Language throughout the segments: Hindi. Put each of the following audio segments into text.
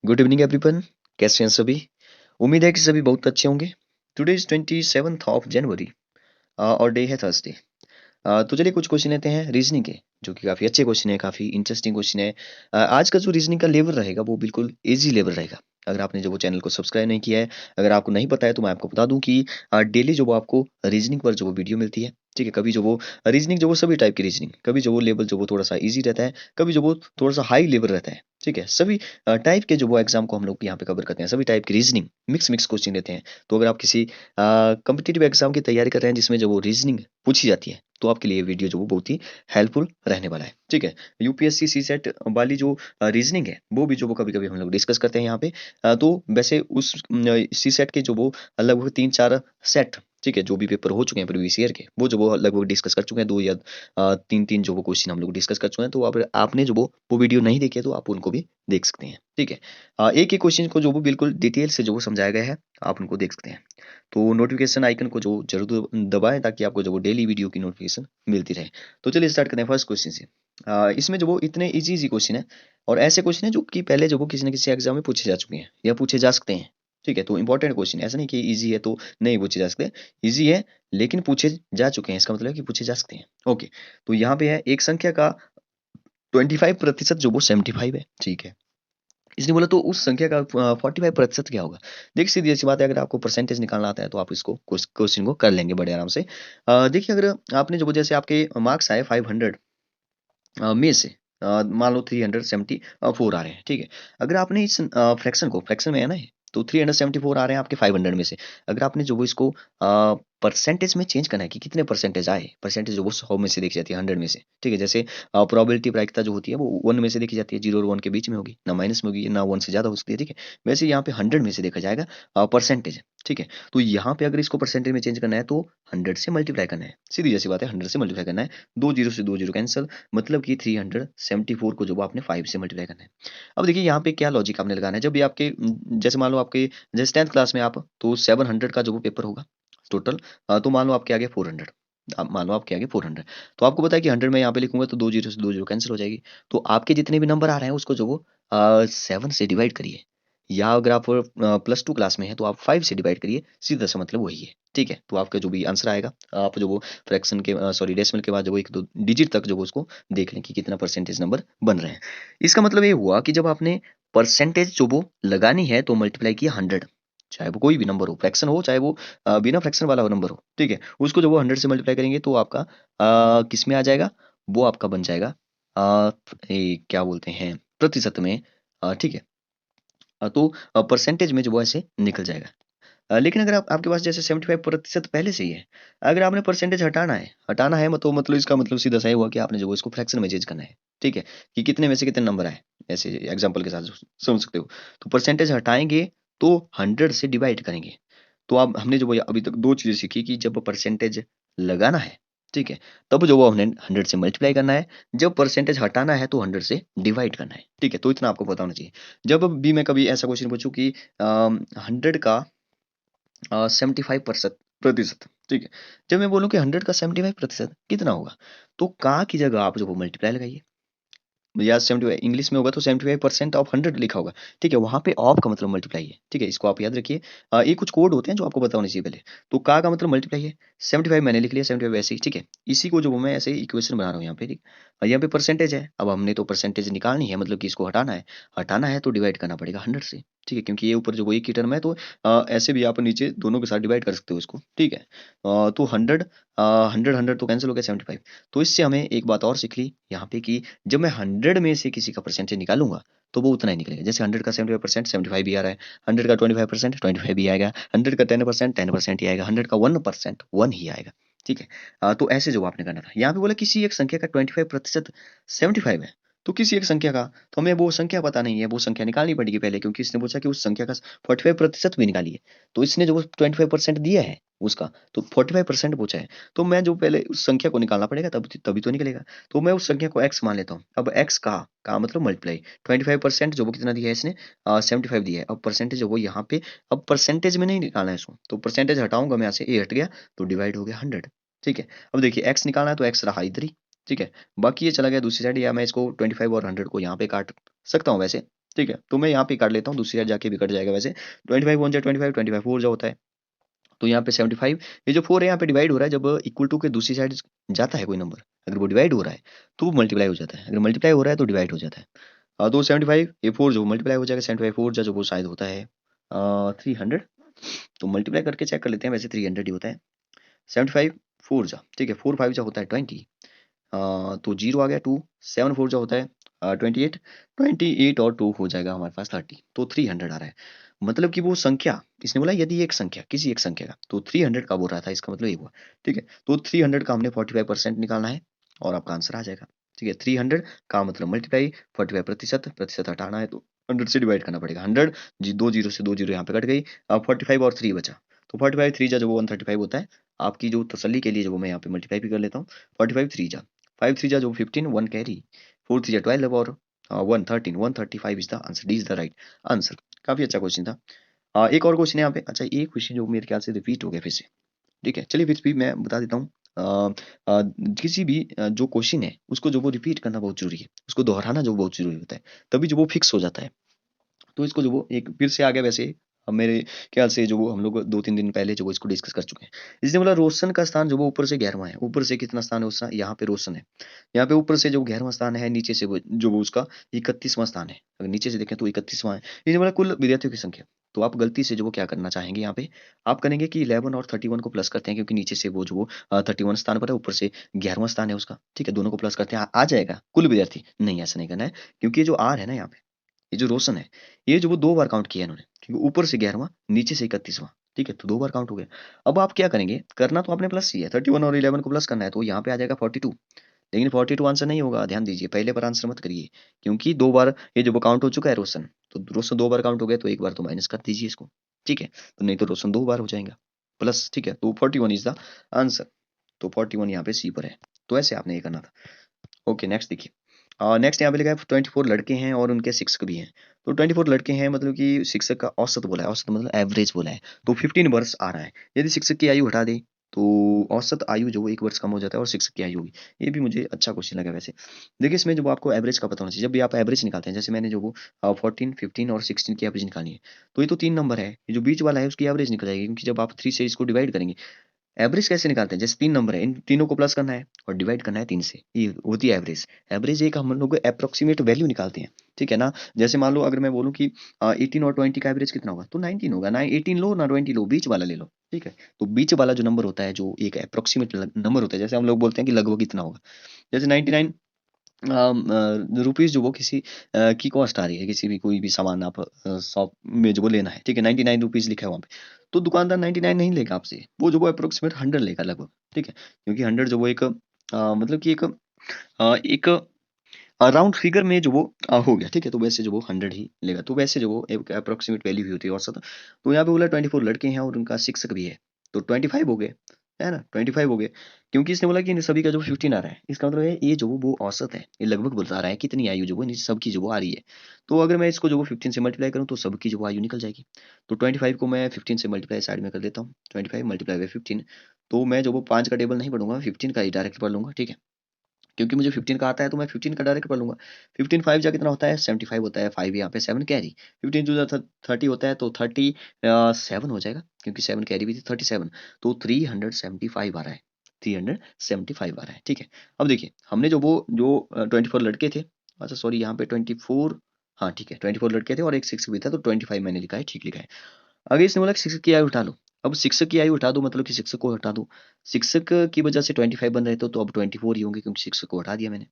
Good evening everyone. कैसे हैं सभी? उम्मीद है कि सभी बहुत अच्छे होंगे। टुडे इज 27 जनवरी और डे है थर्सडे। तो चलिए कुछ क्वेश्चन लेते हैं रीजनिंग के, जो कि काफ़ी अच्छे क्वेश्चन है, काफ़ी इंटरेस्टिंग क्वेश्चन है। आज का जो रीजनिंग का लेवल रहेगा वो बिल्कुल इजी लेवल रहेगा। अगर आपने जो वो चैनल को सब्सक्राइब नहीं किया है, अगर आपको नहीं पता है तो मैं आपको बता दूं कि डेली जो वो आपको रीजनिंग पर जो वो वीडियो मिलती है, ठीक है। कभी जो वो रीजनिंग जो वो सभी टाइप की रीजनिंग, कभी जो वो लेवल जो वो थोड़ा सा ईजी रहता है, कभी जो वो थोड़ा सा हाई लेवल रहता है, ठीक है। सभी टाइप के जो वो एग्जाम को हम लोग यहाँ पे कवर करते हैं, सभी टाइप की रीजनिंग मिक्स मिक्स क्वेश्चन लेते हैं। तो अगर आप किसी कम्पिटिटिव एग्जाम की तैयारी कर रहे हैं जिसमें जो वो रीजनिंग पूछी जाती है, तो आपके लिए वीडियो जो वो बहुत ही हेल्पफुल रहने वाला है, ठीक है। यूपीएससी सी सेट वाली जो रीजनिंग है वो भी जो वो कभी कभी हम लोग डिस्कस करते हैं यहाँ पे। तो वैसे उस सी सेट के जो वो लगभग 3-4 सेट, ठीक है, जो भी पेपर हो चुके हैं प्रीवियस ईयर के, वो जो वो लगभग डिस्कस कर चुके हैं। 2 या 3-3 जो वो क्वेश्चन हम लोग डिस्कस कर चुके हैं। तो आप आपने जो वो वीडियो नहीं देखे तो आप उनको भी देख सकते हैं, ठीक है। एक एक क्वेश्चन को जो वो बिल्कुल डिटेल से जो वो समझाया गया है, आप उनको देख सकते हैं। तो नोटिफिकेशन आइकन को जो जरूर दबाएं ताकि आपको जो वो डेली वीडियो की नोटिफिकेशन मिलती रहे। तो चलिए स्टार्ट करते हैं फर्स्ट क्वेश्चन से। इसमें जो वो इतने इजी इजी क्वेश्चन है, और ऐसे क्वेश्चन है जो कि पहले जो वो किसी न किसी एग्जाम में पूछे जा चुके हैं या पूछे जा सकते हैं, ठीक है। तो इंपॉर्टेंट क्वेश्चन, ऐसा नहीं कि इजी है तो नहीं पूछे जा सकते। इजी है लेकिन पूछे जा चुके हैं, इसका मतलब है कि पूछे जा सकते हैं। ओके, तो यहाँ पे है एक संख्या का 25% जो वो 75 है, ठीक है। इसने बोला तो उस संख्या का 45% क्या होगा? देखिए सीधी सी बात है, अगर आपको परसेंटेज निकालना आता है तो आप इसको क्वेश्चन को कर लेंगे बड़े आराम से। देखिए अगर आपने जो जैसे आपके मार्क्स आए 500 में से मान लो 374 आ रहे हैं, ठीक है। अगर आपने इस फ्रैक्शन को, फ्रैक्शन में है ना ये, तो 374 आ रहे हैं आपके 500 में से। अगर आपने जो वो इसको परसेंटेज में चेंज करना है कि कितने परसेंटेज आए, परसेंटेज जो वो 100 में से देखी जाती है, 100 में से, ठीक है। जैसे प्रोबेबिलिटी प्रायिकता जो होती है वो 1 में से देखी जाती है, 0 और 1 के बीच में होगी, ना माइनस में होगी ना 1 से ज्यादा हो सकती है, ठीक है। वैसे यहाँ पे 100 में से देखा जाएगा परसेंटेज, ठीक है। तो यहाँ पे अगर इसको परसेंटेज में चेंज करना है तो 100 से मल्टीप्लाई करना है, सीधी जैसी बात है, 100 से मल्टीप्लाई करना है। 2 जीरो से 2 जीरो कैंसिल, मतलब कि 374 को जो वो आपने 5 से मल्टीप्लाई करना है। अब देखिए यहाँ पे क्या लॉजिक आपने लगाना है, जब भी आपके जैसे मान लो आपके जैसे 10th क्लास में आप, तो 700 का जो वो पेपर होगा टोटल, तो मान लो आपके आगे 400, आप मान लो आपके आगे 400, तो आपको पता है कि 100 में यहाँ पे लिखूंगा तो 2 जीरो से 2 जीरो कैंसिल हो जाएगी। तो आपके जितने भी नंबर आ रहे हैं उसको जो वो 7 से डिवाइड करिए, या अगर आप +2 क्लास में है तो आप 5 से डिवाइड करिए, सीधा सा मतलब वही है, ठीक है। तो आपका जो भी आंसर आएगा, आप जो वो फ्रैक्शन के सॉरी डेसिमल के बाद जो वो 1-2 डिजिट तक जो वो उसको देख लें कि कितना परसेंटेज नंबर बन रहे हैं। इसका मतलब ये हुआ कि जब आपने परसेंटेज जो वो लगानी है तो मल्टीप्लाई किया 100, चाहे वो कोई भी नंबर हो, फ्रैक्शन हो चाहे वो बिना फ्रैक्शन वाला हो नंबर हो, ठीक है। उसको जब वो 100 से मल्टीप्लाई करेंगे तो आपका किस में आ जाएगा, वो आपका बन जाएगा क्या बोलते हैं, प्रतिशत में, ठीक है। तो परसेंटेज में जो वो ऐसे निकल जाएगा। लेकिन अगर आप आपके पास जैसे 75% पहले से ही है, अगर आपने परसेंटेज हटाना है तो मतलब इसका मतलब सीधा सा ये हुआ कि आपने जो वो इसको फ्रैक्शन में चेंज करना है, ठीक है। कि कितने में से कितने नंबर आए, ऐसे एग्जांपल के साथ समझ सकते हो। तो परसेंटेज हटाएंगे तो 100 से डिवाइड करेंगे। तो अब हमने जो वो अभी तक दो चीजें सीखी कि जब परसेंटेज लगाना है, ठीक है, तब जो वो हमने 100 से मल्टीप्लाई करना है, जब परसेंटेज हटाना है तो 100 से डिवाइड करना है, ठीक है। तो इतना आपको पता होना चाहिए। जब भी मैं कभी ऐसा क्वेश्चन पूछूं कि 100 का 75%, ठीक है। जब मैं बोलूँ कि 100 का 75% कितना होगा, तो का की जगह आप जो वो मल्टीप्लाई लगाइए, या 75 इंग्लिश में होगा तो 75% ऑफ 100 लिखा होगा, ठीक है। वहां पे ऑफ का मतलब मल्टीप्लाई है, ठीक है। इसको आप याद रखिए। ये कुछ कोड होते हैं जो आपको पता होने चाहिए पहले। तो का मतलब मल्टीप्लाई है, 75 मैंने लिख लिया, 75 वैसे ही, ठीक है। इसी को जो वो मैं ऐसे ही इक्वेशन बना रहा हूँ यहाँ पे, ठीक। यहाँ पे परसेंटेज है, अब हमने तो परसेंटेज निकालनी है, मतलब कि इसको हटाना है तो डिवाइड करना पड़ेगा 100 से, ठीक है। क्योंकि ये ऊपर जो वो एक ही टर्म है, तो ऐसे भी आप नीचे दोनों के साथ डिवाइड कर सकते हो इसको, ठीक है। तो 100 तो कैंसिल हो गया 75। तो इससे हमें एक बात और सीख ली यहाँ पे कि जब मैं 100 में से किसी का परसेंटेज निकालूंगा तो वो उतना ही निकलेगा। जैसे 100 का 75% 75 भी आ रहा है, 100 का 25% 25 भी आएगा, 100 का 10% 10% ही आएगा, 100 का 1% 1 ही आएगा, ठीक है। तो ऐसे जो आपने करना था, यहाँ पे बोला किसी एक संख्या का 25% 75 है, तो किसी एक संख्या का, तो हमें वो संख्या पता नहीं है, वो संख्या निकालनी पड़ेगी पहले, क्योंकि इसने पूछा कि उस संख्या का 45% भी निकालिए। तो इसने जो 25% दिया है उसका, तो 45% पूछा है, तो मैं जो पहले उस संख्या को निकालना पड़ेगा, तब तभी तो निकलेगा। तो मैं उस संख्या को x मान लेता हूँ। अब x का मतलब मल्टीप्लाई 25% जो वो कितना दिया है इसने, 75 दिया है। अब परसेंटेज वो यहाँ पे, अब परसेंटेज में नहीं निकालना है इसको, तो परसेंटेज हटाऊंगा मैं यहाँ से, ए हट गया तो डिवाइड हो गया 100, ठीक है। अब देखिए x निकालना है तो x रहा इधर ही, ठीक है। बाकी ये चला गया दूसरी साइड, या मैं इसको 25 और 100 को यहाँ पे काट सकता हूँ वैसे, ठीक है, तो मैं यहाँ पे काट लेता हूँ, दूसरी साइड जाके भी कट जाएगा वैसे। 25 वन जा 25, 25 4 जा होता है, तो यहाँ पे 75। ये जो 4 है यहाँ पे डिवाइड हो रहा है, जब इक्वल टू के दूसरी साइड जाता है कोई नंबर, अगर वो डिवाइड हो रहा है तो वो मल्टीप्लाई हो जाता है, अगर मल्टीप्लाई हो रहा है तो डिवाइड हो जाता है। तो 75 ये 4 जो मल्टीप्लाई हो जाएगा, 75 4 जा जो वो शायद होता है 300। तो मल्टीप्लाई करके चेक कर लेते हैं, वैसे 300 ही होता है। 75 4 जा, ठीक है, 4 5 जा होता है 20। तो जीरो आ गया, 2 7 4 जा होता है 28, 28 और 2 हो जाएगा हमारे पास 30, तो 300 आ रहा है। मतलब कि वो संख्या, इसने बोला यदि एक संख्या किसी एक संख्या का, तो 300 का बोल रहा था, इसका मतलब ये हुआ। ठीक है, तो 300 का हमने 45% निकालना है और आपका आंसर आ जाएगा। ठीक है, 300 का मतलब मल्टीप्लाई 45 प्रतिशत, प्रतिशत हटाना है तो 100 से डिवाइड करना पड़ेगा। 100 जी, 2 जीरो से 2 जीरो यहाँ पे कट गई, अब 45 और 3 बचा, तो 45 3 जा जो वो 135 होता है। आपकी जो तसल्ली के लिए जो मैं यहाँ पे मल्टीप्लाई भी कर लेता हूँ, 45 3 जा 5 3 जा जो 15, 1 कैरी, 4 3 जा 12 और 1 13, 135 is the answer, D is the right answer. काफी अच्छा क्वेश्चन था। एक और क्वेश्चन है यहाँ पे। अच्छा, एक क्वेश्चन जो मेरे ख्याल से रिपीट हो गया फिर से। ठीक है, चलिए फिर भी मैं बता देता हूँ। किसी भी जो क्वेश्चन है उसको जो वो रिपीट करना बहुत जरूरी है, उसको दोहराना जो बहुत जरूरी होता है, तभी जो वो फिक्स हो जाता है। तो इसको जो वो एक फिर से आ गया वैसे, अब मेरे ख्याल से जो वो हम लोग 2-3 दिन पहले जो वो इसको डिस्कस कर चुके हैं। इसने बोला रोशन का स्थान जो वो ऊपर से 11वां है, ऊपर से कितना स्थान है उसका, यहाँ पे रोशन है, यहाँ पे ऊपर से जो 11वां स्थान है, नीचे से वो जो वो उसका 31वां स्थान है, अगर नीचे से देखें तो 31वां है। इसने बोला कुल विद्यार्थियों की संख्या, तो आप गलती से जो वो क्या करना चाहेंगे यहाँ पे, आप करेंगे कि 11 और 31 को प्लस करते हैं, क्योंकि नीचे से वो जो वो 31 स्थान पर है, ऊपर से 11वां स्थान है उसका। ठीक है, दोनों को प्लस करते हैं, आ जाएगा कुल विद्यार्थी। नहीं, ऐसा नहीं करना है, क्योंकि ये जो आर है ना यहाँ पे, ये जो रोशन है, ये जो वो 2 बार काउंट किया है इन्होंने, ठीक है, ऊपर से 11वां, नीचे से 31वां। ठीक है, तो 2 बार काउंट हो गया। अब आप क्या करेंगे, करना तो आपने प्लस ही है, 31 और 11 को प्लस करना है, तो यहाँ पे आ जाएगा 42। लेकिन 42 आंसर नहीं होगा, ध्यान दीजिए, पहले पर आंसर मत करिए, क्योंकि 2 बार ये जो वो काउंट हो चुका है रोशन, तो रोशन 2 बार काउंट हो गया, तो एक बार तो माइनस कर दीजिए इसको। ठीक है, तो नहीं तो रोशन 2 बार हो जाएगा प्लस। ठीक है, तो 41 इज द आंसर, तो 41 यहाँ पे सी पर है। तो ऐसे आपने ये करना था। ओके, नेक्स्ट देखिए। नेक्स्ट यहाँ पे लिखा है 24 लड़के हैं और उनके शिक्षक भी हैं। तो 24 लड़के हैं मतलब कि शिक्षक का औसत बोला है, औसत मतलब एवरेज बोला है, तो 15 वर्ष आ रहा है। यदि शिक्षक की आयु हटा दे तो औसत आयु जो वो 1 वर्ष कम हो जाता है और शिक्षक की आयु होगी। ये भी मुझे अच्छा क्वेश्चन लगा वैसे। देखिए, इसमें जो आपको एवरेज का पता होना चाहिए, जब भी आप एवरेज निकालते हैं, जैसे मैंने जो वो 14 15 और 16 की एवरेज निकाली है, तो ये तो 3 नंबर है, ये जो बीच वाला है उसकी एवरेज निकल जाएगी, क्योंकि जब आप 3 से इसको डिवाइड करेंगे, एवरेज कैसे निकालते हैं, जैसे 3 नंबर है, इन तीनों को प्लस करना है और डिवाइड करना है 3 से, ये होती है एवरेज। एवरेज एक हम लोग अप्रोक्सीमेट वैल्यू निकालते हैं, ठीक है ना। जैसे मान लो अगर मैं बोलूं कि 18 और 20 का एवरेज कितना होगा, तो 19 होगा ना, 18 लो ना 20 लो, बीच वाला ले लो। ठीक है, तो बीच वाला जो नंबर होता है, जो एक अप्रोक्सीमेट नंबर होता है, जैसे हम लोग बोलते हैं कि लगभग इतना होगा, जैसे 99 रुपीज जो वो किसी की कॉस्ट आ रही है, किसी भी कोई भी सामान आप शॉप में जो वो लेना है, ठीक है, 99 रुपीज लिखा है वहाँ पे, तो दुकानदार 99 नहीं लेगा आपसे, वो जो वो अप्रोक्सीमेट 100 लेगा लगभग। ठीक है, क्योंकि 100 जो वो एक मतलब कि एक राउंड फिगर में जो वो हो गया। ठीक है, तो वैसे जो वो 100 ही लेगा, तो वैसे जो वो एक अप्रोक्सीमेट वैल्यू भी होती है औसत। तो यहाँ पे बोला 24 लड़के हैं और उनका शिक्षक भी है, तो 25 हो गए, है ना, 25 हो गए, क्योंकि इसने बोला कि इन सभी का जो 15 आ रहा है, इसका मतलब है ये जो वो औसत है, ये लगभग बता रहा है कितनी आयु जो वो इन सबकी जो वो आ रही है। तो अगर मैं इसको जो वो 15 से मल्टीप्लाई करूँ तो सबकी जो वो आयु निकल जाएगी। तो 25 को मैं 15 से मल्टीप्लाई साइड में कर देता हूँ, 25 मल्टीप्लाई बाई 15। तो मैं जो वो 5 का टेबल नहीं पढ़ूंगा, 15 का ही डायरेक्ट पढ़ लूंगा। ठीक है, क्योंकि मुझे 15 का आता है, तो मैं 15 का डायरेक्ट पढ़ लूंगा। 15 5 जा कितना होता है, 75 होता है, 5 यहाँ पे 7 कैरी, 15 टू 30 होता है, तो 37 हो जाएगा, क्योंकि 7 कैरी भी थी, 37, तो 375 आ रहा है, 375 आ रहा है। ठीक है, अब देखिए हमने जो वो जो 24 लड़के थे, अच्छा सॉरी यहाँ पे 24, हाँ ठीक है, 24 लड़के थे और एक शिक्षक भी था, तो 25 मैंने लिखा है, ठीक लिखा है। आगे इसने बोला कि शिक्षक की आयु हटा लो। अब शिक्षक की आयु हटा दो मतलब कि शिक्षक को हटा दो, शिक्षक की वजह से 25 बन रहे थे, तो अब 24 ही होंगे, क्योंकि शिक्षक को हटा दिया मैंने।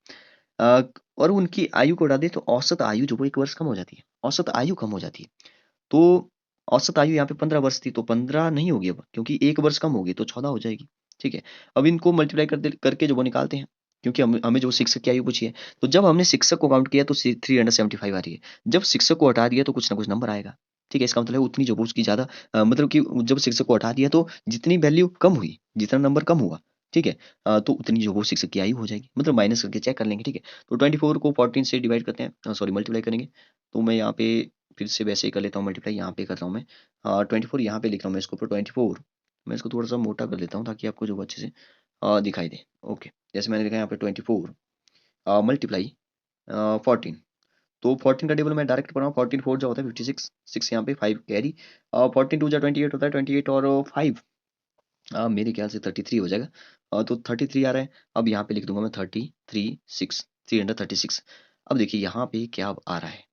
अ, और उनकी आयु को हटा दे, तो औसत आयु जो वो 1 वर्ष कम हो जाती है, औसत आयु कम हो जाती है। तो औसत आयु यहाँ पे 15 वर्ष थी, तो 15 नहीं होगी अब, क्योंकि 1 वर्ष कम होगी, तो 14 हो जाएगी। ठीक है, अब इनको मल्टीप्लाई करके जो वो निकालते हैं, क्योंकि हमें जो शिक्षक की आयु पूछी है, तो जब हमने शिक्षक को काउंट किया तो 375 आ रही है, जब शिक्षक को हटा दिया तो कुछ ना कुछ नंबर आएगा। ठीक है, इसका मतलब है उतनी जो वो उसकी ज्यादा मतलब कि जब शिक्षक को हटा दिया तो जितनी वैल्यू कम हुई, जितना नंबर कम हुआ, ठीक है, तो उतनी जो वो शिक्षक की आयु हो जाएगी, मतलब माइनस करके चेक कर लेंगे। ठीक है, तो 24 को 14 से डिवाइड करते हैं, सॉरी मल्टीप्लाई करेंगे, तो मैं यहाँ पे फिर से वैसे ही कर लेता हूँ, मल्टीप्लाई यहाँ पे कर रहा हूँ मैं, 24 यहाँ पे लिख रहा हूँ मैं इसको, पर 24 मैं इसको थोड़ा सा मोटा कर लेता हूँ, ताकि आपको जो अच्छे से दिखाई दे। ओके, जैसे मैंने लिखा है यहाँ पे 24 मल्टीप्लाई 14, तो 14 का टेबल मैं डायरेक्ट पढ़ा हूँ। 14 4 जो होता है 56, 6 यहाँ पे 5 कैरी, और 14 2 जा 28 होता है, 28 और 5 मेरे ख्याल से 33 हो जाएगा। तो 33 आ रहा है। अब यहाँ पे लिख दूंगा मैं 33 6, 336। अब देखिए यहाँ पे क्या आ रहा है।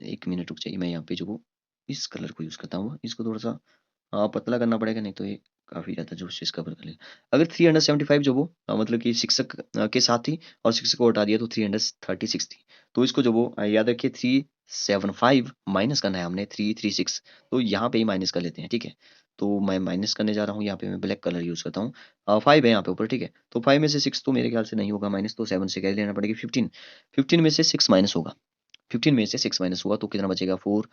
एक मिनट रुक जाइए, मैं यहाँ पे जो वो इस कलर को यूज़ करता हूँ, इसको थोड़ा सा पतला करना पड़ेगा, नहीं तो ये काफ़ी ज़्यादा जो चीज़ कवर कर लेगा। अगर 375 जो वो मतलब कि शिक्षक के साथ थी और शिक्षक को हटा दिया तो 336 थी। तो इसको जो वो याद रखिए 375 माइनस करना है हमने 336, तो यहाँ पे ही माइनस कर लेते हैं, ठीक है। तो मैं माइनस करने जा रहा हूँ, यहाँ पे मैं ब्लैक कलर यूज़ करता हूँ। 5 है यहाँ पे ऊपर, ठीक है। तो 5 में से 6 तो मेरे ख्याल से नहीं होगा माइनस, तो 7 से कैरी लेना पड़ेगी 15। 15 में से 6 माइनस होगा, 15 में से 6 माइनस हुआ तो कितना बचेगा 4।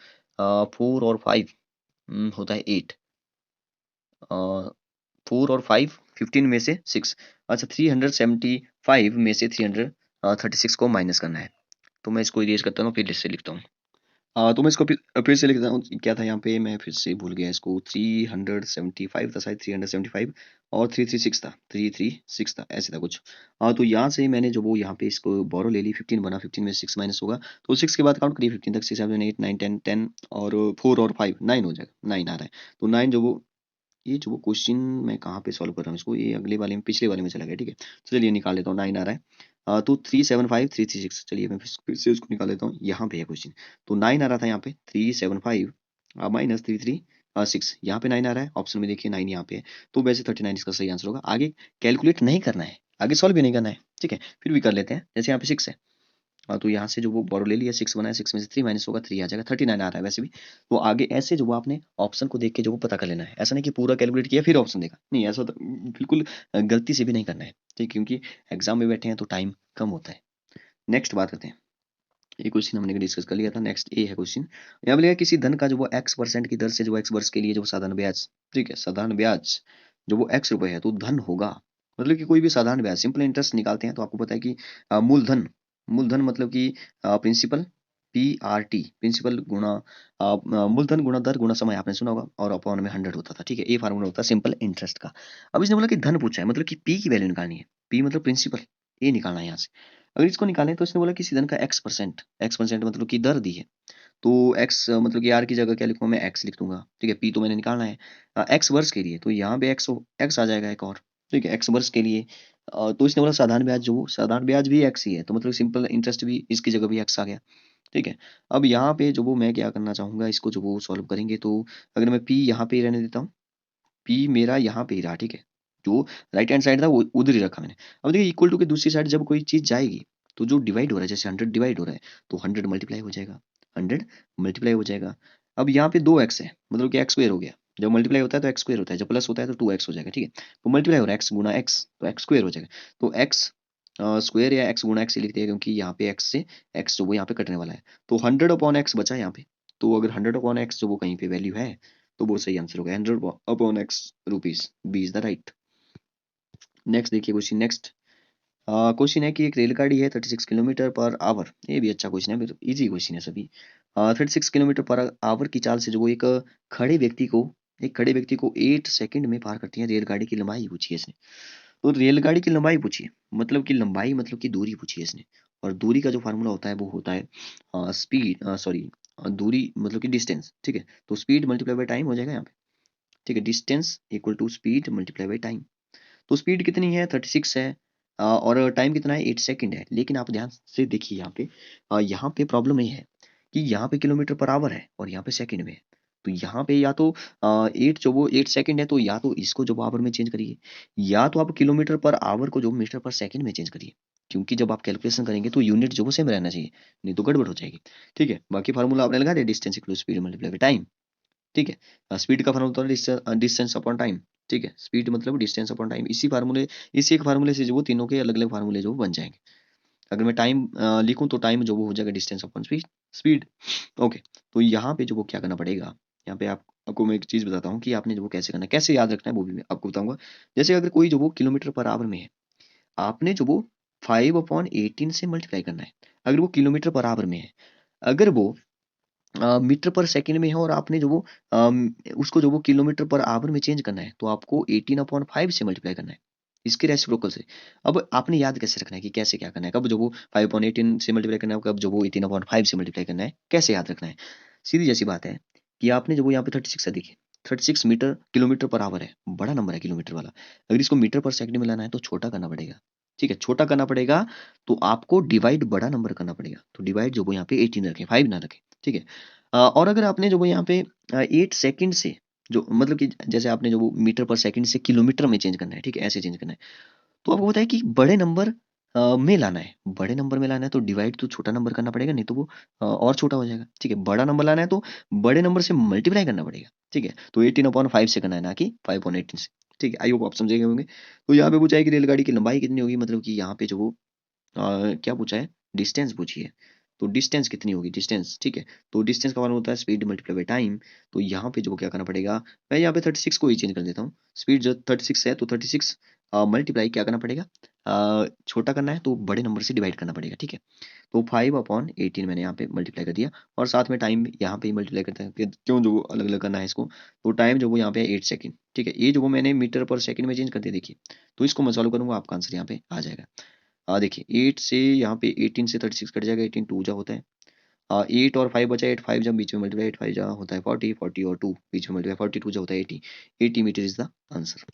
4 और 5 होता है 8। 4 और 5, 15 में से 6। अच्छा, 375 में से 336 को माइनस करना है। तो मैं इसको इरेज करता हूँ, फिर से लिखता हूँ। तो मैं इसको फिर से लिखता हूँ। क्या था यहाँ पे, मैं फिर से भूल गया इसको। 375 था शायद, 375 और 336 था, 336 था, ऐसे था कुछ। तो यहाँ से मैंने जो वो यहाँ पे इसको बोरो ले ली, 15 बना, 15 में 6 माइनस होगा, तो 6 के बाद काउंट करिए 15 तक, 6 7 8 9 10 10 और 4 और 5 9 हो जाएगा, 9 आ रहा है। तो 9 जो वो, ये जो वो क्वेश्चन मैं कहाँ पे सॉल्व कर रहा हूँ इसको, ये अगले वाले में, पिछले वाले में चला गया, ठीक है। तो चलिए निकाल लेता हूँ, 9 आ रहा है। तो 375 336, चलिए मैं फिर से उसको निकाल लेता हूँ, यहाँ पे है क्वेश्चन। तो 9 आ रहा था यहाँ पे 375 माइनस 336, यहाँ पे 9 आ रहा है, ऑप्शन में देखिए 9 यहाँ पे है। तो वैसे 39 इसका सही आंसर होगा। आगे कैलकुलेट नहीं करना है, आगे सॉल्व भी नहीं करना है, ठीक है। फिर भी कर लेते हैं, जैसे यहाँ पे 6 है। तो यहाँ से जो वो बोरो ले लिया, 6 बनाया, 6 में से 3 माइनस होगा, 3 आ जाएगा, 39 आ रहा है वैसे भी। तो आगे ऐसे जो वो आपने ऑप्शन को देख के जो वो पता कर लेना है, ऐसा नहीं कि पूरा कैलकुलेट किया फिर ऑप्शन देखा, नहीं ऐसा तो बिल्कुल गलती से भी नहीं करना है, ठीक, क्योंकि एग्जाम में बैठे हैं तो टाइम कम होता है। नेक्स्ट बात करते हैं, ये क्वेश्चन हमने डिस्कस कर लिया था। नेक्स्ट ए है क्वेश्चन, यहाँ बोलेगा किसी धन का जो वो x% की दर से जो x वर्ष के लिए जो साधारण ब्याज, ठीक है, साधारण ब्याज जो वो x रुपए है तो धन होगा। मतलब कि कोई भी साधारण ब्याज, सिंपल इंटरेस्ट निकालते हैं तो आपको पता है कि मूलधन, मूलधन मतलब कि प्रिंसिपल, PRT, प्रिंसिपल गुणा मूलधन गुणा दर गुणा समय, आपने सुना होगा, और अपॉन में 100 होता था, ठीक है। ये फार्मूला होता है सिंपल इंटरेस्ट का। अब इसने बोला कि धन पूछा है, मतलब कि P की वैल्यू निकालनी है, P मतलब प्रिंसिपल, ये निकालना है यहाँ से। अगर इसको निकालें तो इसने बोला किसी धन का x% मतलब कि दर दी है, तो x मतलब कि r की जगह क्या लिखूंगा मैं, x लिख दूंगा, ठीक है। p तो मैंने निकालना है x वर्ष के लिए, तो यहाँ पे x आ जाएगा एक और, ठीक है, x वर्ष के लिए। तो इसने बोला साधारण ब्याज, जो साधारण ब्याज भी x ही है, तो मतलब सिंपल इंटरेस्ट भी इसकी जगह भी x आ गया, ठीक है। अब यहाँ पे जो वो मैं क्या करना चाहूंगा, इसको जो वो सॉल्व करेंगे, तो अगर मैं p यहाँ पे ही रहने देता हूँ, p मेरा यहाँ पे ही रहा, ठीक है। जो राइट हैंड साइड था वो उधर ही रखा मैंने। अब देखिए इक्वल टू के दूसरी साइड जब कोई चीज जाएगी, तो जो डिवाइड हो रहा है, जैसे 100 डिवाइड हो रहा है, तो 100 मल्टीप्लाई हो जाएगा, 100 मल्टीप्लाई हो जाएगा। अब यहाँ पे 2x है, मतलब कि एक्स स्क्वायर हो गया। जब मल्टीप्लाई होता है तो एक्स स्क्वायर होता है, जब प्लस होता है तो 2x हो जाएगा, ठीक है। तो मल्टीप्लाई हो रहा है x गुना x, तो एक्स स्क्वायर हो जाएगा। तो एक्स स्क्वायर या x गुना x लिखते हैं, क्योंकि यहाँ पे x से x जो वो यहाँ पे कटने वाला है। तो 100 अपॉन x बचा यहाँ पे। तो अगर 100 अपॉन x जो वो कहीं पे वैल्यू है, तो वो सही आंसर होगा, 100 upon x rupees, B is the right. Next देखिए क्वेश्चन, नेक्स्ट क्वेश्चन है कि एक रेलगाड़ी है 36 किलोमीटर पर आवर, ये भी अच्छा क्वेश्चन है, इजी क्वेश्चन है सभी। 36 किलोमीटर पर आवर की चाल से जो वो खड़े व्यक्ति को एक खड़े व्यक्ति को 8 सेकंड में पार करती है। रेलगाड़ी की लंबाई पूछी है इसने, तो रेलगाड़ी की लंबाई पूछी है, मतलब कि लंबाई मतलब कि दूरी पूछी है इसने। और दूरी का जो फार्मूला होता है वो होता है स्पीड, सॉरी, दूरी मतलब कि डिस्टेंस, ठीक है। तो स्पीड मल्टीप्लाई बाय टाइम हो जाएगा यहाँ पे, ठीक है। Distance equal to speed multiply by time. तो स्पीड कितनी है, 36 है, और टाइम कितना है, 8 सेकंड है। लेकिन आप ध्यान से देखिए यहाँ पे प्रॉब्लम ये है कि यहाँ पे किलोमीटर पर आवर है और यहाँ पे सेकंड में है। तो यहाँ पे या तो 8 जो वो 8 सेकंड है, तो या तो इसको जो आवर में चेंज करिए, या तो आप किलोमीटर पर आवर को जो मीटर पर सेकंड में चेंज करिए, क्योंकि जब आप कैलकुलेशन करेंगे तो यूनिट जो वो सेम रहना चाहिए, नहीं तो गड़बड़ हो जाएगी, ठीक है। बाकी फार्मूला आपने लगा दिया, distance equal speed multiply by time, ठीक है। स्पीड का फार्मूला होता है डिस्टेंस अपॉन टाइम, ठीक है। स्पीड मतलब डिस्टेंस अपॉन टाइम, इसी एक फार्मूले से जो वो तीनों के अलग अलग फार्मूले जो बन जाएंगे। अगर मैं टाइम लिखूं तो टाइम जो वो हो जाएगा डिस्टेंस अपॉन स्पीड, ओके। तो यहाँ पे जो वो क्या करना पड़ेगा, यहाँ पे आपको मैं एक चीज बताता हूँ कि आपने जो वो कैसे करना है, कैसे याद रखना है, वो भी मैं आपको बताऊंगा। जैसे अगर कोई जो वो किलोमीटर पर आवर में है, आपने जो वो 5/18 से मल्टीप्लाई करना है। अगर वो किलोमीटर पर आवर में है, अगर वो मीटर पर सेकंड में है और आपने जो वो उसको जो वो किलोमीटर पर आवर में चेंज करना है, तो आपको 18/5 से मल्टीप्लाई करना है। इसके रेसिप्रोकल से। अब आपने याद कैसे रखना है कि कैसे क्या करना है, कब जो वो 5/18 से मल्टीप्लाई करना है, कब जो वो 18/5 से मल्टीप्लाई करना है, कैसे याद रखना है। सीधी जैसी बात है कि आपने जो वो यहाँ पे 36 है, देखिए 36 मीटर किलोमीटर पर आवर है, बड़ा नंबर है किलोमीटर वाला। अगर इसको मीटर पर सेकंड में लाना है तो छोटा करना पड़ेगा, ठीक है, छोटा करना पड़ेगा। तो आपको डिवाइड बड़ा नंबर करना पड़ेगा, तो डिवाइड जो वो यहाँ पे 18 रखें, 5 ना रखें, ठीक है। और अगर आपने जो वो यहाँ पे 8 सेकंड से जो मतलब कि जैसे आपने जो वो मीटर पर सेकंड से किलोमीटर में चेंज करना है, ठीक है, ऐसे चेंज करना है। तो आपको पता है कि बड़े नंबर में लाना है, बड़े नंबर में लाना है तो डिवाइड तो छोटा नंबर करना पड़ेगा, नहीं तो वो और छोटा हो जाएगा, ठीक है। बड़ा नंबर लाना है तो बड़े नंबर से मल्टीप्लाई करना पड़ेगा, ठीक है। तो 18/5 से करना है, ना कि 5/18 से, ठीक है। आई होप आप समझे गए होंगे। तो यहाँ पे पूछा है कि रेलगाड़ी की लंबाई कितनी होगी, मतलब कि यहाँ पे जो वो क्या पूछा है, डिस्टेंस पूछी है। तो डिस्टेंस कितनी होगी, डिस्टेंस, ठीक है। तो डिस्टेंस का मालूम होता है स्पीड मल्टीप्लाई बाय टाइम। तो यहाँ पे जो क्या करना पड़ेगा, मैं यहाँ पे 36 को ही चेंज कर देता हूँ। स्पीड जो 36 है तो 36 मल्टीप्लाई क्या करना पड़ेगा, छोटा करना है तो बड़े नंबर से डिवाइड करना पड़ेगा, ठीक है। तो 5/18 मैंने यहाँ पे मल्टीप्लाई कर दिया, और साथ में टाइम यहाँ पे ही मल्टीप्लाई करते हैं क्यों, जो अलग अलग करना है इसको। तो टाइम जो वो यहाँ पे 8 सेकंड, ठीक है। ये जो वो मैंने मीटर पर सेकंड में चेंज कर दिया, देखिए। तो इसको मैं सॉल्व करूंगा, आपका आंसर यहाँ पे आ जाएगा। देखिए 8 से यहाँ पे 18 से 36 कट जाएगा, 18 टू जा होता है। 8 और 5 बचा, 8 5 जब बीच में मल्टीप्लाई, 8 5 जा होता है 40, 40 और 2 बीच में मल्टीप्लाई, 42 जा होता है 80। 80 metre is the answer.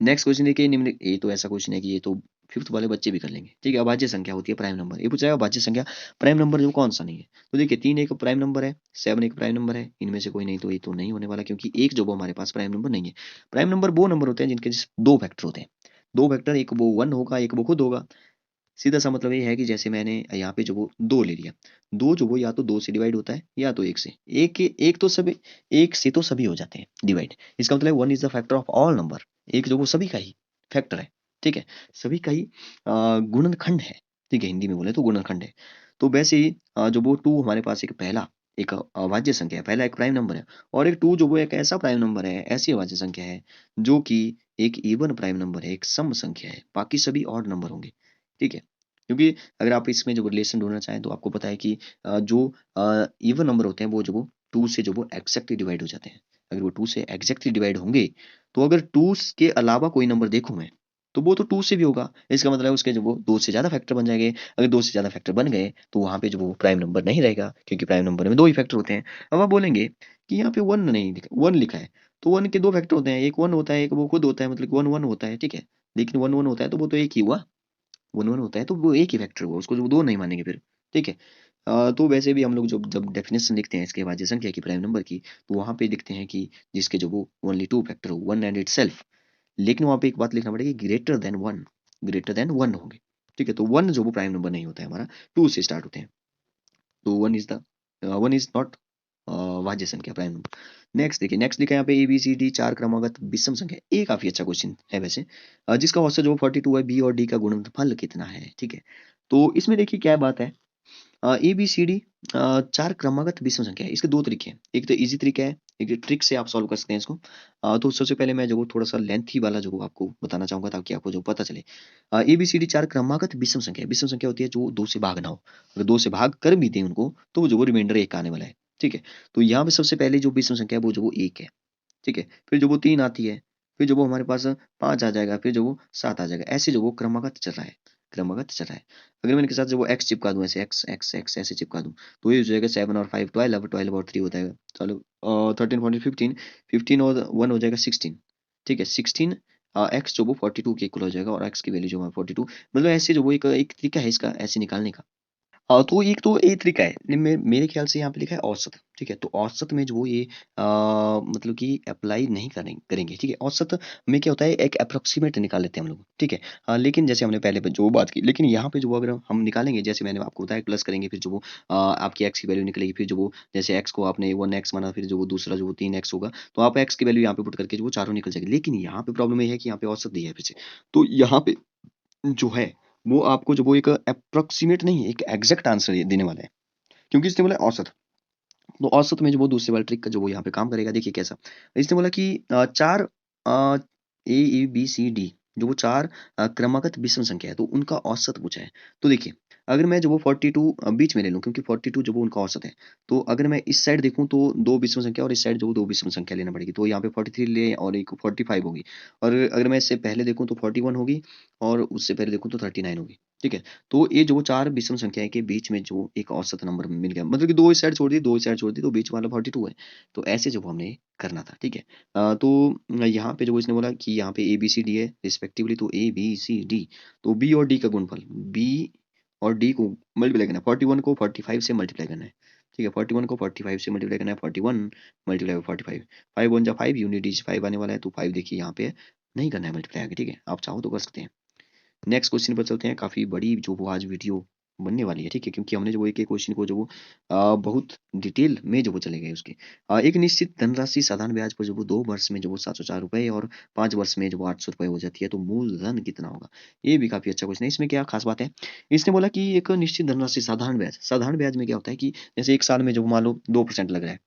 Next question देखिए, निम्न, ये तो ऐसा क्वेश्चन है कि ये तो फिफ्थ वाले बच्चे भी कर लेंगे, ठीक है। अभाज्य संख्या होती है प्राइम नंबर, ये पूछा है अभाज्य संख्या प्राइम नंबर जो कौन सा नहीं है। तो देखिए 3 एक प्राइम नंबर है, 7 एक प्राइम नंबर है, इनमें से कोई नहीं, तो ये तो नहीं होने वाला, क्योंकि एक जो वो हमारे पास प्राइम नंबर नहीं है। प्राइम नंबर वो नंबर होते हैं जिनके दो फैक्टर होते हैं, दो फैक्टर, एक वो 1 होगा, एक वो खुद होगा। सीधा सा मतलब ये है कि जैसे मैंने यहाँ पे जो वो दो ले लिया, दो जो वो या तो दो से डिवाइड होता है या तो एक से, एक तो सभी, एक से तो सभी हो जाते हैं डिवाइड। इसका मतलब one is the factor of all number, एक जो वो सभी का ही फैक्टर है, ठीक है, सभी का ही गुणनखंड है, ठीक है, हिंदी में बोले तो गुणनखंड है। तो वैसे ही जो वो टू हमारे पास एक पहला एक अभाज्य संख्या है, पहला एक प्राइम नंबर है, और एक टू जो वो एक ऐसा प्राइम नंबर है, ऐसी अभाज्य संख्या है जो कि एक इवन प्राइम नंबर है, एक सम संख्या है, बाकी सभी ऑड नंबर होंगे, ठीक है। क्योंकि अगर आप इसमें जो रिलेशन ढूंढना चाहें तो आपको पता है कि जो इवन नंबर होते हैं वो जो वो टू से जो वो एग्जैक्टली डिवाइड हो जाते हैं। अगर वो टू से एग्जैक्टली डिवाइड होंगे, तो अगर टू के अलावा कोई नंबर देखूं मैं, तो वो तो टू से भी होगा, इसका मतलब है उसके जो वो दो से ज्यादा फैक्टर बन जाएंगे। अगर दो से ज्यादा फैक्टर बन गए तो वहां पे जो वो प्राइम नंबर नहीं रहेगा, क्योंकि प्राइम नंबर में दो ही फैक्टर होते हैं। अब आप बोलेंगे कि यहाँ पे वन नहीं लिखा, वन लिखा है, तो वन के दो फैक्टर होते हैं, एक वन होता है, एक वो खुद होता है, मतलब वन वन होता है, ठीक है। लेकिन वन वन होता है तो वो तो एक ही हुआ, वन वन होता है तो वो एक ही फैक्टर हुआ, उसको जो दो नहीं मानेंगे फिर, ठीक है। तो वैसे भी हम लोग जब जब डेफिनेशन लिखते हैं इसके बाद संख्या की प्राइम नंबर की, तो वहां पे लिखते हैं कि जिसके जो वो ओनली टू फैक्टर हो, वन एंड इट सेल्फ। लेकिन वहां पे एक बात लिखना पड़ेगा, greater than one, greater than one होंगे, ठीक है। तो वन जो वो प्राइम नंबर नहीं होता है हमारा, टू से स्टार्ट होते हैं। तो वन इज नॉट भाज्य संख्या प्राइम नंबर। नेक्स्ट देखिए, नेक्स्ट लिखा है यहाँ पे ABCD चार क्रमागत विषम संख्या, ये काफी अच्छा क्वेश्चन है वैसे। जिसका औसत जो 42 है, बी और डी का गुणनफल कितना है, ठीक है। तो इसमें देखिए क्या बात है, ABCD चार क्रमागत विषम संख्या है, इसके दो तरीके हैं, एक तो इजी तरीका है, एक ट्रिक से आप सॉल्व कर सकते हैं इसको। तो सबसे पहले मैं जो वो थोड़ा सा लेंथी वाला जो वो आपको बताना चाहूंगा ताकि आपको जो पता चले। ABCD चार क्रमागत विषम संख्या है, विषम संख्या होती है जो दो से भाग ना हो, अगर दो से भाग कर भी दें उनको तो वो जो वो रिमाइंडर एक आने वाला है, ठीक है। तो यहाँ पे सबसे पहले जो विषम संख्या है वो जो वो एक है, ठीक है। फिर जो वो तीन आती है, फिर जो वो हमारे पास पांच आ जाएगा, फिर जो वो सात आ जाएगा, ऐसे जो वो क्रमागत चल रहा है, क्रमागत चल रहा है। अगर मैं इनके साथ जो वो एक्स चिपका दूं, ऐसे एक्स एक्स एक्स ऐसे चिपका दूं, तो ये हो जाएगा 7 और 5 12, 12 और 3 हो जाएगा, चलो 13 14 15, 15 और 1 हो जाएगा 16, ठीक है। 16 एक्स जो वो 42 के इक्वल हो जाएगा, और एक्स की वैल्यू जो है 42, मतलब ऐसे जो वो एक एक तरीका है इसका ऐसे निकालने का। तो एक तो ये तरीका है, मेरे ख्याल से यहाँ पे लिखा है औसत, ठीक है। तो औसत में जो वो ये मतलब कि अप्लाई नहीं करेंगे, ठीक है। औसत में क्या होता है, एक अप्रोक्सीमेट निकाल लेते हैं हम लोग, ठीक है। लेकिन जैसे हमने पहले जो बात की, लेकिन यहाँ पे जो अगर हम निकालेंगे, जैसे मैंने आपको बताया प्लस करेंगे, फिर जो वो आपकी एक्स की वैल्यू निकलेगी, फिर जो वो जैसे एक्स को आपने 1x माना, फिर जो वो दूसरा जो वो 3x होगा, तो आप एक्स की वैल्यू यहाँ पे पुट करके जो वो चारों निकल जाएगी। लेकिन यहाँ पे प्रॉब्लम ये है कि यहाँ पे औसत दी है फिर से, तो यहाँ पे जो है वो आपको जो वो एक अप्रोक्सीमेट नहीं, एक एग्जैक्ट आंसर देने वाला है, क्योंकि इसने बोला औसत। तो औसत में जो वो दूसरे वाला ट्रिक का जो वो यहाँ पे काम करेगा, देखिए कैसा। इसने बोला कि चार A E B C D जो वो 4 क्रमागत विषम संख्या है तो उनका औसत पूछा है। तो देखिए, अगर मैं जो वो 42 बीच में ले लूँ, क्योंकि 42 जो वो उनका औसत है, तो अगर मैं इस साइड देखूँ तो 2 विषम संख्या और इस साइड जो वो 2 विषम संख्या लेना पड़ेगी। तो यहाँ पे 43 लें और एक 45 होगी, और अगर मैं इससे पहले देखूँ तो 41 होगी, और उससे पहले देखूँ तो 39 होगी। ठीक है? तो ये जो 4 विषम संख्या के बीच में जो एक औसत नंबर मिल गया, मतलब कि 2 इस साइड छोड़ दी, 2 इस साइड छोड़ दी, तो बीच वाला 42 है। तो ऐसे जो हमने करना था। ठीक है? तो यहाँ पे जो इसने बोला कि यहाँ पे ABCD है रिस्पेक्टिवली, तो ABCD, तो B और D का गुणनफल, B और D को मल्टीप्लाई करना है, 41 को 45 से मल्टीप्लाई करना है। ठीक है? 41 को 45 से मल्टीप्लाई करना है, 41 मल्टीप्लाई बाय 45, 5 1 जा 5, यूनिट डी 5 आने वाला है, तो 5 देखिए यहाँ पे नहीं करना है मल्टीप्लाई आगे। ठीक है? आप चाहो तो कर सकते हैं। नेक्स्ट क्वेश्चन पर चलते हैं। काफ़ी बड़ी जो वो आज वीडियो बनने वाली है। ठीक है? क्योंकि हमने जो वो एक-एक क्वेश्चन को जो वो बहुत डिटेल में जो वो चले गए उसके। एक निश्चित धनराशि साधारण ब्याज पर जो वो 2 वर्ष में जो वो ₹704 और 5 वर्ष में जो वो ₹800 हो जाती है, तो मूलधन कितना होगा? ये भी काफ़ी अच्छा क्वेश्चन है। इसमें क्या खास बात है? इसने बोला कि एक निश्चित धनराशि साधारण ब्याज में क्या होता है कि जैसे 1 साल में जो मान लो 2% लग रहा है,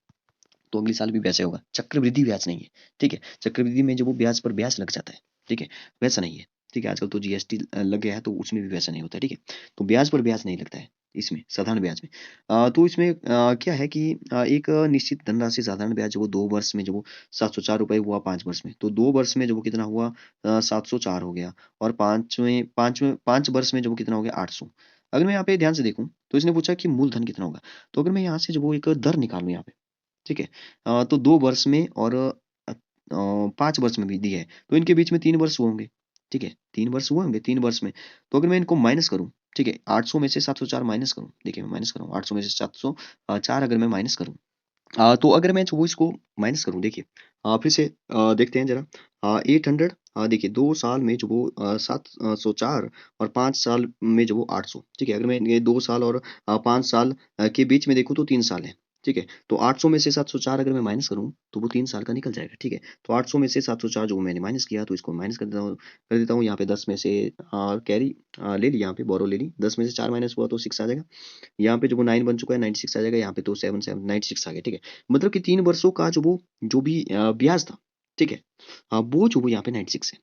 तो अगले साल भी वैसे होगा। चक्रवृद्धि ब्याज नहीं है। ठीक है? चक्रवृद्धि में जो वो ब्याज पर ब्याज लग जाता है। ठीक है? वैसा नहीं है। ठीक है? आजकल तो जीएसटी लग गया है, तो उसमें भी वैसा नहीं होता है। ठीक है? तो ब्याज पर ब्याज नहीं लगता है इसमें, साधारण ब्याज में। तो इसमें क्या है कि एक निश्चित धनराशि साधारण ब्याज जो वो 2 वर्ष में जो वो ₹704 हुआ 5 वर्ष में। तो 2 वर्ष में जो वो कितना हुआ, 704 हो गया, और 5 वर्ष में जो वो कितना हो गया, 800। अगर मैं यहाँ पे ध्यान से देखूँ, तो इसने पूछा कि मूलधन कितना होगा? तो अगर मैं यहाँ से जो वो एक दर निकालूँ यहाँ पे, ठीक है? तो 2 वर्ष में और 5 वर्ष में भी दी है, तो इनके बीच में 3 वर्ष हुए होंगे, ठीक है? 3 वर्ष हुए होंगे 3 वर्ष में। तो अगर मैं इनको माइनस करूँ, ठीक है? 800 में से 704 माइनस करूँ, देखिए मैं माइनस कर रहा हूँ, 800 में से 704 अगर मैं माइनस करूँ, तो अगर मैं जो वो इसको माइनस करूँ, देखिए फिर से देखते हैं ज़रा। 800, देखिए 2 साल में जो वो 704 और 5 साल में जो वो 800, ठीक है? अगर मैं ये 2 साल और 5 साल के बीच में देखूँ तो 3 साल है, ठीक है? तो 800 में से 704 अगर मैं माइनस करूँ, तो वो 3 साल का निकल जाएगा, ठीक है? तो 800 में से 704 जो मैंने माइनस किया, तो इसको माइनस कर देता हूँ। यहाँ पे 10 में से कैरी ले ली, यहाँ पे बोरो ले ली, 10 में से 4 माइनस हुआ तो 6 आ जाएगा। यहाँ पे जो वो 9 बन चुका है, 96 आ जाएगा, यहाँ पे तो 96 आ गया, ठीक है? मतलब कि 3 वर्षों का जो भी ब्याज था, ठीक है? वो जो वो यहाँ पे 96 है।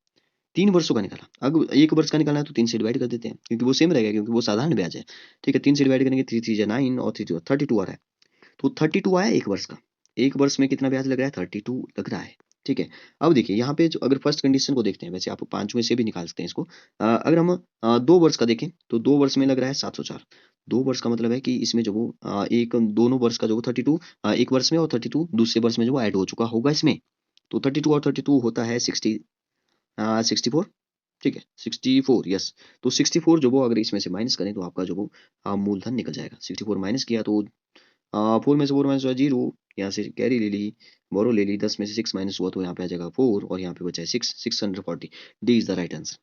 3 वर्षों का निकाला। अब 1 वर्ष का निकालना है तो 3 से डिवाइड कर देते हैं, क्योंकि वो सेम रहेगा, क्योंकि वो साधारण ब्याज है। ठीक है? 3 से डिवाइड करेंगे, 3 3 जा 9 और 3 2 32 आ रहा है। तो 32 आया 1 वर्ष का। 1 वर्ष में कितना ब्याज लग रहा है? 32 लग रहा है। ठीक है? अब देखिए यहाँ पे जो अगर फर्स्ट कंडीशन को देखते हैं, वैसे आप 5 में से भी निकाल सकते हैं इसको। अगर हम 2 वर्ष का देखें, तो 2 वर्ष में लग रहा है 704। 2 वर्ष का मतलब है कि इसमें जो वो एक दोनों वर्ष का जो वो 32 एक वर्ष में, और 32 दूसरे वर्ष में जो वो ऐड हो चुका होगा इसमें। तो 32 और 32 होता है 64, ठीक है? 64, यस। तो 64 जो वो अगर इसमें से माइनस करें, तो आपका जो वो मूलधन निकल जाएगा। 64 माइनस किया तो 4 में से 4 माइनस हुआ 0, यहाँ से कैरी ले ली, बोरो ले ली, 10 में से 6 माइनस हुआ तो यहाँ पे आ जाएगा 4, और यहाँ पे बचा है 6, 640। D is the right answer.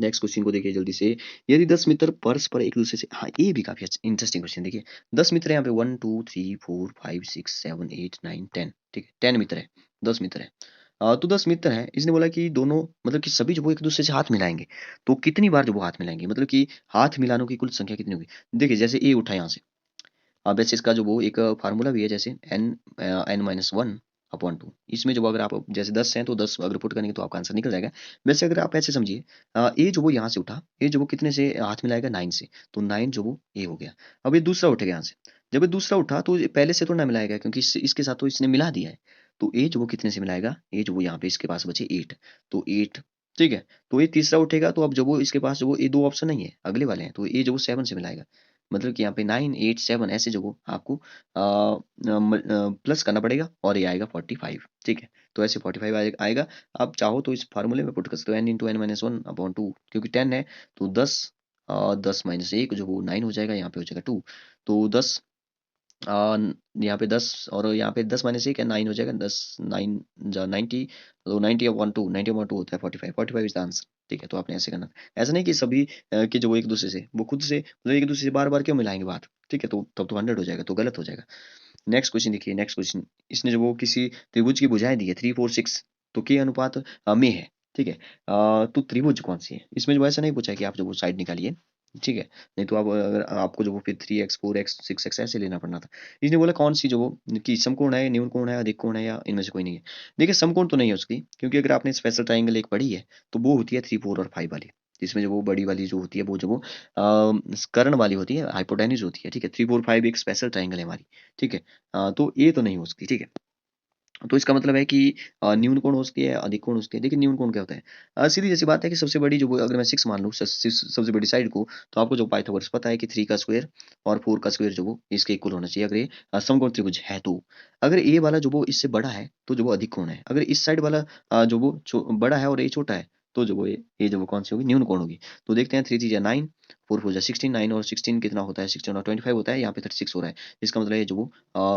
Next question को देखिए जल्दी से। यदि 10 मित्र परस्पर एक दूसरे से, हाँ ये भी काफी इंटरेस्टिंग क्वेश्चन, देखिए 10 मित्र है यहाँ पे, 1 2 3 4 5 6 7 8 9 10, ठीक है? 10 मित्र है, 10 मित्र है। तो 10 मित्र है, इसने बोला कि दोनों, मतलब कि सभी जो वो एक दूसरे से हाथ मिलाएंगे, तो कितनी बार जो वो हाथ मिलाएंगे, मतलब कि हाथ मिलानों की कुल संख्या कितनी होगी? देखिए जैसे ए उठा यहाँ से, वैसे इसका जो वो एक फार्मूला भी है, जैसे n-1/2। इसमें जो अगर आप जैसे 10 हैं, तो 10 अगर पुट करेंगे तो आपका आंसर निकल जाएगा। वैसे अगर आप ऐसे समझिए, ए जो वो यहाँ से उठा, ए जो वो कितने से हाथ मिलाएगा, 9 से, तो 9 जो वो ए हो गया। अब ये दूसरा उठेगा यहाँ से, जब ये दूसरा उठा तो ये पहले से तो ना मिलाएगा, क्योंकि इसके साथ तो इसने मिला दिया है। तो ए जो वो कितने से मिलाएगा, ए जो वो यहाँ पे इसके पास बचे 8, तो 8, ठीक है? तो ये तीसरा उठेगा, तो अब जब वो इसके पास जो वो ये 2 ऑप्शन नहीं है, अगले वाले हैं, तो ए जो वो 7 से मिलाएगा। मतलब कि यहाँ पे 9 8 7 ऐसे जो आपको प्लस करना पड़ेगा, और ये आएगा 45, ठीक है? तो ऐसे 45 आएगा। आप चाहो तो इस फार्मूले में पुट कर सकते हो, n × n-1/2, क्योंकि 10 है, तो 10, 10 माइनस 1 जो वो 9 हो जाएगा, यहाँ पे हो जाएगा 2। तो 10, यहाँ पे 10, और यहाँ पे 10 माइनस 1 है, 9 हो जाएगा, 10 9 90, तो 90/2 होता है 45, 45 इज द आंसर। ठीक है? तो आपने ऐसे करना। ऐसा नहीं कि सभी कि जो एक दूसरे से, वो खुद से, मतलब एक दूसरे से बार बार क्यों मिलाएंगे बात, ठीक है? तो तब तो 100 हो जाएगा, तो गलत हो जाएगा। नेक्स्ट क्वेश्चन देखिए, नेक्स्ट क्वेश्चन, इसने जो वो किसी त्रिभुज की भुजाएं दी है 3 4 6, तो के अनुपात में है, ठीक है? तो त्रिभुज कौन सी है इसमें, जो ऐसा नहीं पूछा है कि आप जो वो साइड निकालिए, ठीक है, नहीं तो आप अगर आपको जो वो फिर 3x 4x 6x ऐसे लेना पड़ना था। इसने बोला कौन सी जो वो कि समकोण है, न्यून कोण है, अधिक कोण है या इनमें से कोई नहीं है। देखिए समकोण तो नहीं है उसकी, क्योंकि अगर आपने स्पेशल ट्राइंगल एक पढ़ी है तो वो होती है 3 4 और 5 वाली, जिसमें जो वो बड़ी वाली जो होती है वो जो वो कर्ण वाली होती है, हाइपोटेन्यूज होती है। ठीक है, 3 4 5 एक स्पेशल ट्राइंगल है हमारी। ठीक है, तो ये तो नहीं हो सकती। ठीक है, तो इसका मतलब है कि न्यून कोण हो सकती है, अधिक कोण हो सकती है। देखिए न्यून कोण क्या होता है, सीधी जैसी बात है कि सबसे बड़ी जो अगर मैं 6 मान लूँ सबसे बड़ी साइड को, तो आपको जो पाइथागोरस पता है कि 3 का स्क्वायर और 4 का स्क्वायर जो वो इसके इक्वल होना चाहिए, अगर ये समकोण त्रिभुज है तो। अगर ये वाला जो वो इससे बड़ा है तो जो वो अधिक कोण है, अगर इस साइड वाला जो वो बड़ा है और ये छोटा है तो जो वो ये जो वो कौन सी होगी, न्यून कोण होगी। तो देखते हैं 3 3 9, 4 4 16, 9 और 16 कितना होता है, 16 और 25 होता है, यहाँ पे 36 हो रहा है। इसका मतलब ये जो वो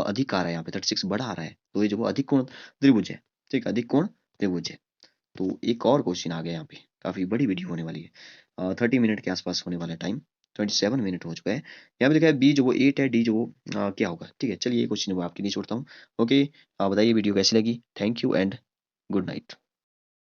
अधिक आ रहा है, यहाँ पे 36 बड़ा आ रहा है, तो ये जो वो अधिक कोण त्रिभुज है। ठीक है, अधिक कोण त्रिभुज है। तो एक और क्वेश्चन आ गया यहाँ पे, काफी बड़ी वीडियो होने वाली है, 30 मिनट के आसपास होने वाला है टाइम। 27 मिनट हो चुका है। यहाँ पे लिखा है बी जो वो 8 है, डी जो वो क्या होगा। ठीक है, चलिए ये क्वेश्चन वो आपके लिए छोड़ता हूँ। ओके, बताइए वीडियो कैसी लगी। Thank you and good night.